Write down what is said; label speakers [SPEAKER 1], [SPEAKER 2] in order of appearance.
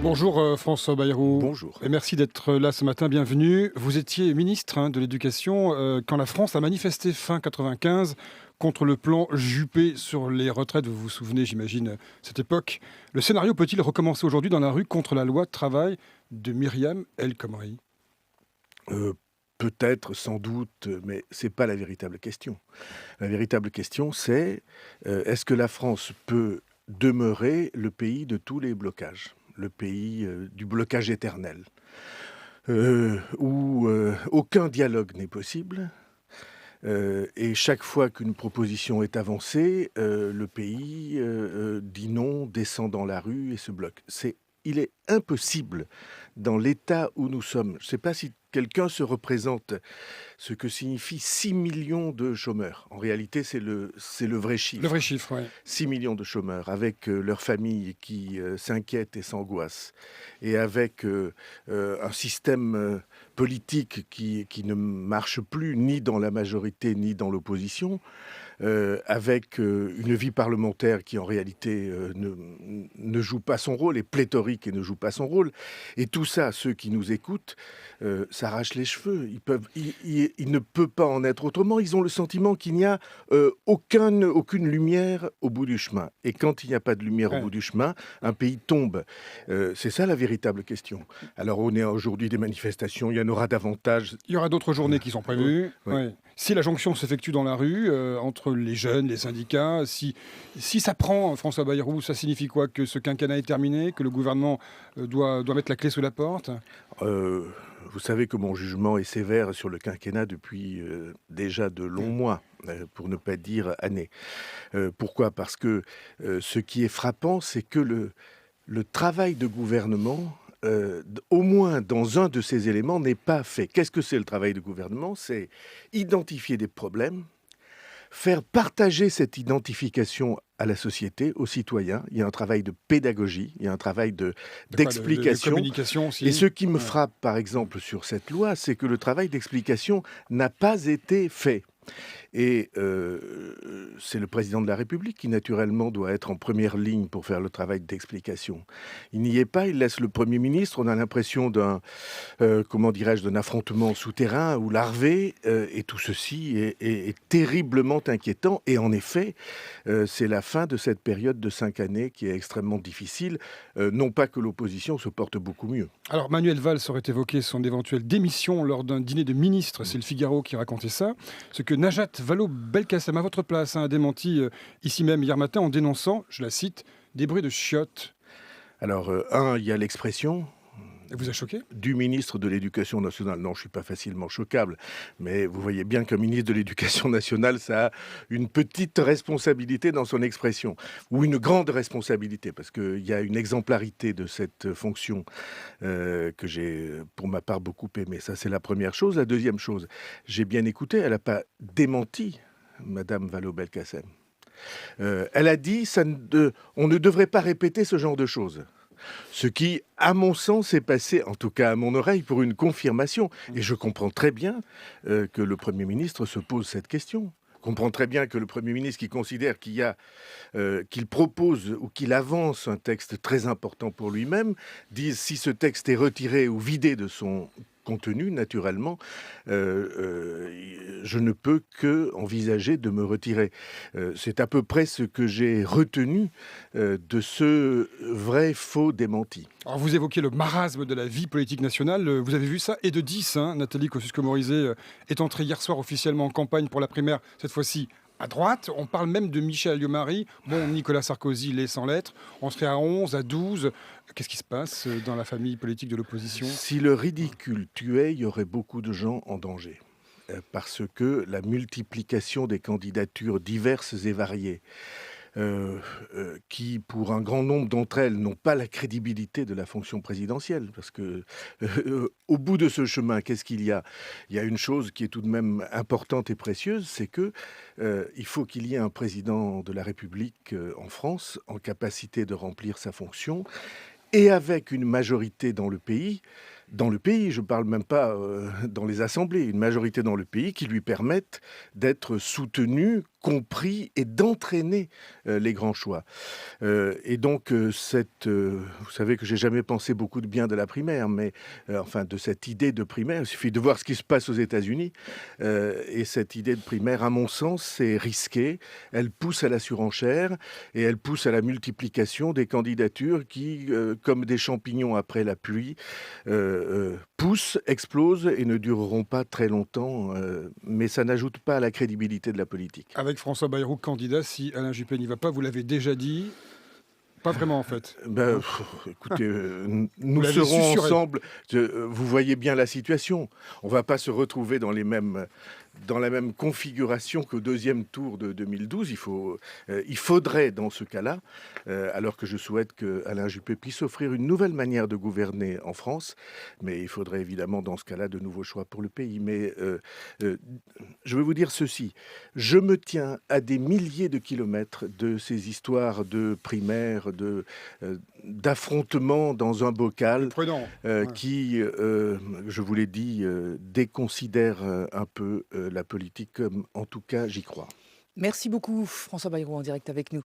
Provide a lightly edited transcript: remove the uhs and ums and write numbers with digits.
[SPEAKER 1] Bonjour François Bayrou.
[SPEAKER 2] Bonjour.
[SPEAKER 1] Et merci d'être là ce matin, bienvenue. Vous étiez ministre de l'Éducation quand la France a manifesté fin 95 contre le plan Juppé sur les retraites. Vous vous souvenez, j'imagine, cette époque. Le scénario peut-il recommencer aujourd'hui dans la rue contre la loi travail de Myriam El Khomri?
[SPEAKER 2] Heu, Peut-être, sans doute, mais c'est pas la véritable question. La véritable question, c'est, est-ce que la France peut demeurer le pays de tous les blocages? Le pays, du blocage éternel, où, aucun dialogue n'est possible, et chaque fois qu'une proposition est avancée, le pays, dit non, descend dans la rue et se bloque. Il est impossible dans l'état où nous sommes. Je ne sais pas si quelqu'un se représente ce que signifie 6 millions de chômeurs. En réalité, c'est le vrai
[SPEAKER 1] Le vrai
[SPEAKER 2] chiffre.
[SPEAKER 1] chiffre, oui.
[SPEAKER 2] 6 millions de chômeurs avec, leurs familles qui, s'inquiètent et s'angoissent et avec, un système, politique qui ne marche plus ni dans la majorité ni dans l'opposition, avec, une vie parlementaire qui en réalité, ne joue pas son rôle, est pléthorique et ne joue pas son rôle. Et tout ça, ceux qui nous écoutent, s'arrachent les cheveux. Il ne peut pas en être autrement. Ils ont le sentiment qu'il n'y a, aucune lumière au bout du chemin. Et quand il n'y a pas de lumière au
[SPEAKER 1] Ouais.
[SPEAKER 2] bout du chemin, un pays tombe. C'est ça la véritable question. Alors on est aujourd'hui des manifestations, il y en aura davantage.
[SPEAKER 1] Il y aura d'autres journées qui sont prévues.
[SPEAKER 2] Oui.
[SPEAKER 1] Ouais. Si la jonction s'effectue dans la rue, entre les jeunes, les syndicats, si ça prend, François Bayrou, ça signifie quoi? Que ce quinquennat est terminé? Que le gouvernement doit mettre la clé sous la porte?
[SPEAKER 2] Heu, Vous savez que mon jugement est sévère sur le quinquennat depuis, déjà de longs
[SPEAKER 1] Ouais.
[SPEAKER 2] mois, pour ne pas dire années. Pourquoi? Parce que, ce qui est frappant, c'est que le travail de gouvernement, d au moins dans un de ces éléments, n'est pas fait. Qu'est-ce que c'est le travail de gouvernement? C'est identifier des problèmes, faire partager cette identification à la société, aux citoyens. Il y a un travail de pédagogie, il y a un travail
[SPEAKER 1] De quoi? De
[SPEAKER 2] d'explication.
[SPEAKER 1] communication
[SPEAKER 2] Et
[SPEAKER 1] aussi?
[SPEAKER 2] ce qui me
[SPEAKER 1] Ouais.
[SPEAKER 2] frappe, par exemple, sur cette loi, c'est que le travail d'explication n'a pas été fait. Et c'est le président de la République qui, naturellement, doit être en première ligne pour faire le travail d'explication. Il n'y est pas, il laisse le Premier ministre. On a l'impression comment dirais-je, d'un affrontement souterrain ou larvé, et tout ceci est terriblement inquiétant. Et en effet, c'est la fin de cette période de 5 années qui est extrêmement difficile. Non pas que l'opposition se porte beaucoup mieux.
[SPEAKER 1] Alors Manuel Valls aurait évoqué son éventuelle démission lors d'un dîner de ministres, c'est Le Figaro qui racontait ça. Ce que Najat Vallaud-Belkacem, à votre place, a démenti ici même hier matin en dénonçant, je la cite, des bruits de chiottes.
[SPEAKER 2] Alors, il y a l'expression
[SPEAKER 1] Elle vous a choqué?
[SPEAKER 2] du ministre de l'Éducation nationale. Non, je suis pas facilement choquable, mais vous voyez bien qu'un ministre de l'Éducation nationale, ça a une petite responsabilité dans son expression, ou une grande responsabilité, parce qu'il y a une exemplarité de cette fonction, que j'ai, pour ma part, beaucoup aimée. Ça, c'est la première chose. La deuxième chose, j'ai bien écouté, elle n'a pas démenti madame Vallaud-Belkacem. Elle a dit: On ne devrait pas répéter ce genre de choses». Ce qui, à mon sens, est passé, en tout cas à mon oreille, pour une confirmation. Et je comprends très bien, que le Premier ministre se pose cette question. Je comprends très bien que le Premier ministre, qui considère qu'il propose ou qu'il avance un texte très important pour lui-même, dise: si ce texte est retiré ou vidé de son contenu, naturellement, je ne peux qu'envisager de me retirer. C'est à peu près ce que j'ai retenu, de ce vrai faux démenti.
[SPEAKER 1] Alors vous évoquez le marasme de la vie politique nationale, vous avez vu ça? Et de 10, hein, Nathalie Kosciusko-Morizet est entrée hier soir officiellement en campagne pour la primaire, cette fois-ci à droite. On parle même de Michel Alliot-Marie. Bon, Nicolas Sarkozy l'est sans lettres. On serait à 11, à 12. Qu'est-ce qui se passe dans la famille politique de l'opposition?
[SPEAKER 2] Si le ridicule tuait, il y aurait beaucoup de gens en danger. Parce que la multiplication des candidatures diverses et variées, heu qui, pour un grand nombre d'entre elles, n'ont pas la crédibilité de la fonction présidentielle. Parce que, au bout de ce chemin, qu'est-ce qu'il y a? Il y a une chose qui est tout de même importante et précieuse, c'est que, il faut qu'il y ait un président de la République, en France, en capacité de remplir sa fonction et avec une majorité dans le pays, je parle même pas, dans les assemblées, une majorité dans le pays qui lui permette d'être soutenu compris et d'entraîner les grands choix. Et donc, vous savez que j'ai jamais pensé beaucoup de bien de la primaire, mais enfin de cette idée de primaire. Il suffit de voir ce qui se passe aux États-Unis. Et cette idée de primaire, à mon sens, c'est risqué. Elle pousse à la surenchère et elle pousse à la multiplication des candidatures qui, comme des champignons après la pluie, poussent, explosent et ne dureront pas très longtemps. Mais ça n'ajoute pas à la crédibilité de la politique.
[SPEAKER 1] Avec François Bayrou candidat, si Alain Juppé n'y va pas, vous l'avez déjà dit, pas vraiment en fait,
[SPEAKER 2] Ben,
[SPEAKER 1] hein?
[SPEAKER 2] écoutez,
[SPEAKER 1] Vous
[SPEAKER 2] nous
[SPEAKER 1] l'avez
[SPEAKER 2] serons
[SPEAKER 1] susurré.
[SPEAKER 2] ensemble. Vous voyez bien la situation. On va pas se retrouver dans la même configuration qu'au deuxième tour de 2012. Il faudrait, dans ce cas-là, alors que je souhaite que Alain Juppé puisse offrir une nouvelle manière de gouverner en France, mais il faudrait évidemment, dans ce cas-là, de nouveaux choix pour le pays. Mais je veux vous dire ceci. Je me tiens à des milliers de kilomètres de ces histoires de primaires, d'affrontements dans un
[SPEAKER 1] Et
[SPEAKER 2] bocal
[SPEAKER 1] prudent. Ouais.
[SPEAKER 2] qui, je vous l'ai dit, déconsidèrent un peu la politique comme, en tout cas, j'y crois.
[SPEAKER 3] Merci beaucoup François Bayrou en direct avec nous.